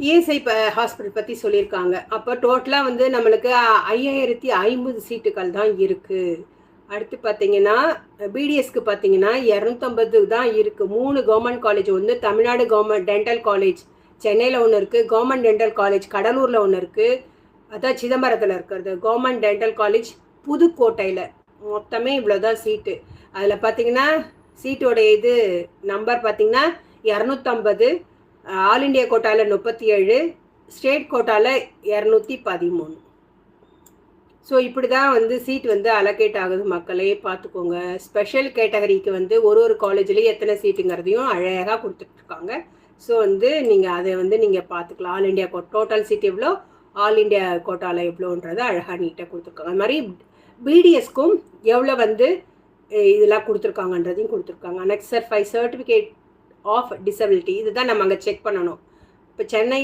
ESI hospital பற்றி சொல்லியிருக்காங்க. அப்போ டோட்டலாக வந்து நம்மளுக்கு 5050 சீட்டுகள் தான் இருக்குது. அடுத்து பார்த்தீங்கன்னா பிடிஎஸ்க்கு பார்த்தீங்கன்னா 250 தான் இருக்குது. 3 கவர்மெண்ட் காலேஜ், ஒன்று தமிழ்நாடு கவர்மெண்ட் டென்டல் காலேஜ் சென்னையில் ஒன்று இருக்குது, கவர்மெண்ட் டென்டல் காலேஜ் கடலூரில் ஒன்று இருக்குது, அதான் சிதம்பரத்தில் இருக்கிறது கவர்மெண்ட் டென்டல் காலேஜ் புதுக்கோட்டையில். மொத்தமே இவ்வளோதான் சீட்டு. அதில் பார்த்தீங்கன்னா சீட்டோட இது நம்பர் பார்த்தீங்கன்னா 250, ஆல் இண்டியா கோட்டாவில் 37, ஸ்டேட் கோட்டாவில் 213. ஸோ இப்படி தான் வந்து சீட் வந்து அலோகேட் ஆகுது. மக்களே பார்த்துக்கோங்க. ஸ்பெஷல் கேட்டகரிக்கு வந்து ஒரு காலேஜ்லேயும் எத்தனை சீட்டுங்கிறதையும் அழகாக கொடுத்துட்ருக்காங்க. ஸோ வந்து நீங்கள் அதை வந்து நீங்கள் பார்த்துக்கலாம். ஆல் இண்டியா டோட்டல் சீட் எவ்வளோ, ஆல் இண்டியா கோட்டாவில் எவ்வளோன்றதை அழகாக நீட்டாக கொடுத்துருக்காங்க. அது மாதிரி பிடிஎஸ்க்கும் எவ்வளோ வந்து இதெல்லாம் கொடுத்துருக்காங்கன்றதையும் கொடுத்துருக்காங்க. அனெக்சர் 5 சர்டிஃபிகேட் ஆஃப் டிசபிலிட்டி, இதுதான் நம்ம அங்கே செக் பண்ணணும். இப்போ சென்னையில்